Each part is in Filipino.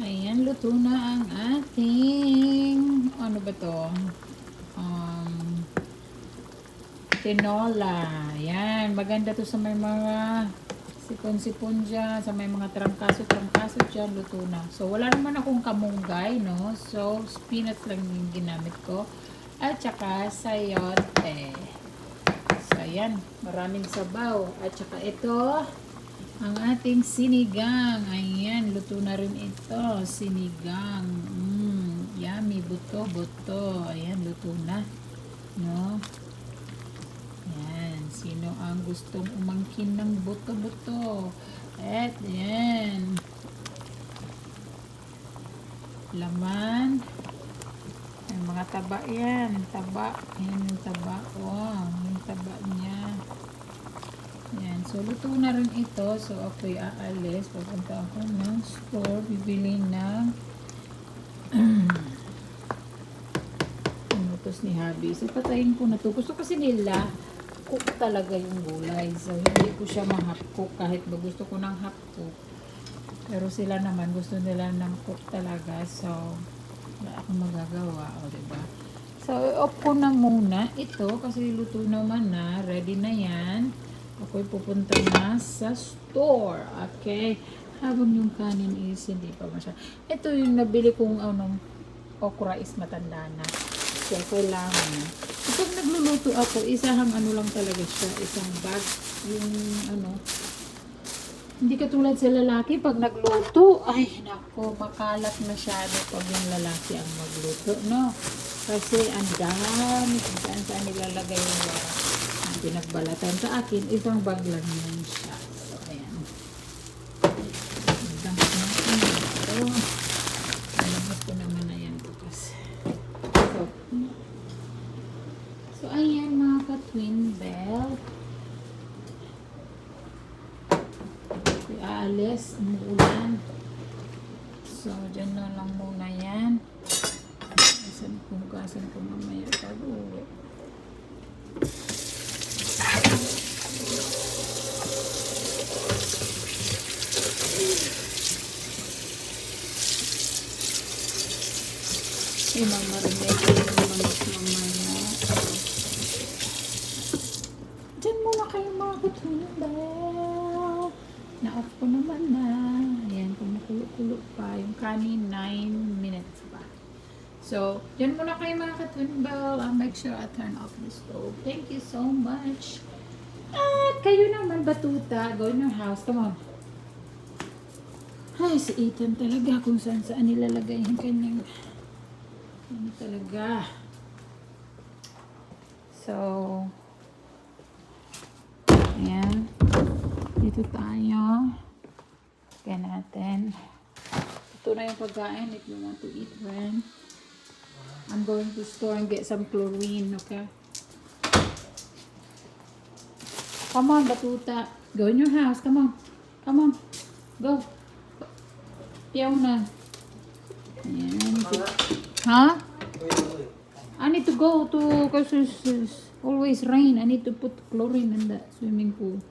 Ayan, luto na ang ating, ano ba to? Um, Tinola. Ayan, maganda to sa may mga sipon-sipon dyan, sa may mga trangkaso-trangkaso dyan, luto na. So, wala naman akong kamunggay, no? So, spinach lang yung ginamit ko. At saka, sayote. So, ayan, maraming sabaw. At saka ito, ang ating sinigang. Ayan, luto na rin ito. Sinigang. Yummy. Buto, buto. Ayan, luto na. No? Ayan. Sino ang gustong umangkin ng buto-buto? At, ayan. Laman. Ay, mga taba yan. Taba. Ayan yung taba. Oh, yung taba niya. Ayan. So, luto na rin ito. So, ako'y aalis. Pupunta ako ng store. Bibili ng inutos ni Habi. So, patayin ko na to. Gusto kasi nila cook talaga yung gulay. So, hindi ko siya ma-half cook kahit ba gusto ko ng half cook. Pero sila naman gusto nila ng cook talaga. So, wala akong magagawa. O, diba? So, off ko na muna ito kasi luto naman na. Ready na yan. Ako'y pupunta na sa store. Okay? Habang yung kanin is hindi pa masya. Ito yung nabili kong okra is matanda na. So, kailangan na. Kapag nagluluto ako, isang ano lang talaga siya. Isang bag. Yung hindi katulad sa lalaki. Pag nagluto, ay nako, makalat masyado pag yung lalaki ang magluto. No? Kasi ang dami kung saan nilalagay yung pinagbalatan. Sa akin, isang bag lang yan siya. So, ayan. Dump natin ito. Alamot ko naman na yan bukas. So, ayan mga ka-twin bell. Ako'y aalis. Umuulan. So, dyan na lang muna yan. Hugasan ko mamaya pag-uwi. Mamarinig ko yung manok mamaya. Diyan muna kayo mga kutunda. Na-off ko naman na. Ayan, kumukulo-kulo pa. Yung kanin, 9 minutes pa. So, diyan muna kayo mga kutunda. I'll make sure I turn off the stove. Thank you so much. At kayo naman, batuta. Go in your house. Come on. Ay, si Ethan talaga kung saan nilalagay yung kanyang talaga. So, ayan. Dito tayo. Kaya natin. Ito na yung pagkain if you want to eat when. I'm going to store and get some chlorine, okay? Come on, batuta. Go in your house. Come on. Come on. Go. Piyaw na. Ayan. Huh? I need to go to, because it's always rain. I need to put chlorine in the swimming pool.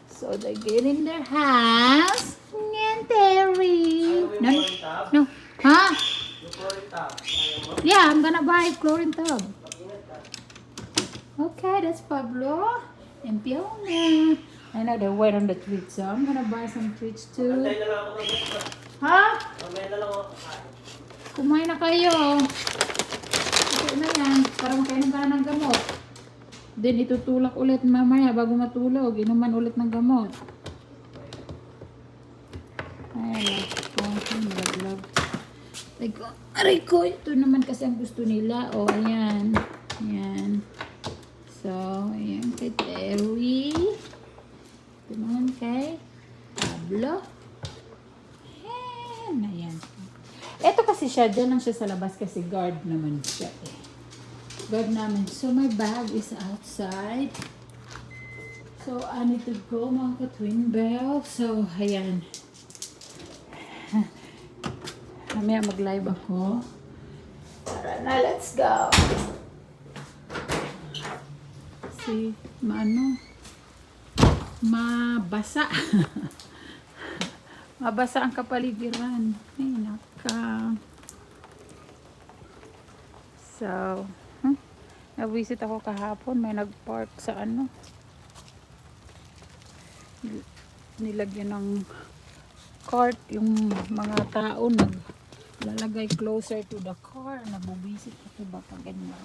So they get in their house. And Terry. No, no. Huh? Yeah, I'm gonna buy chlorine tub. Okay, that's Pablo. And Fiona. I know they're wet on the treats, so I'm gonna buy some treats too. Huh? Kumain na kayo. Okay na yan. Para makainom ka na ng gamot. Then itutulak ulit mamaya bago matulog. Inuman ulit ng gamot. Ay, malaglag. Aray ko. Ito naman kasi ang gusto nila. O, ayan. Ayan. So, ayan kay Terry. Ito naman kay Pablo. Ayan. Ito kasi siya, dyan lang siya sa labas kasi guard naman siya eh. Guard namin. So, my bag is outside. So, I need to go mga ka-twin bell. So, ayan. Mamaya mag-live ako. Tara na, let's go. Kasi, mabasa. Mabasa ang kapaligiran. Ay, naka. So, nag-visit ako kahapon. May nag-park sa ano. Nilagyan ng cart yung mga tao naglalagay closer to the car. Nabubisit ako ba pag ganyan.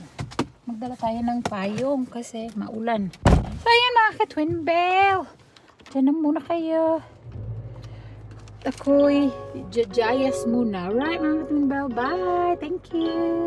Magdala tayo ng payong kasi maulan. So, ayan mga ka-twin bell. Diyan na muna kayo. Ako'y jajayas muna. Right mga ka-twin bell. Bye. Thank you.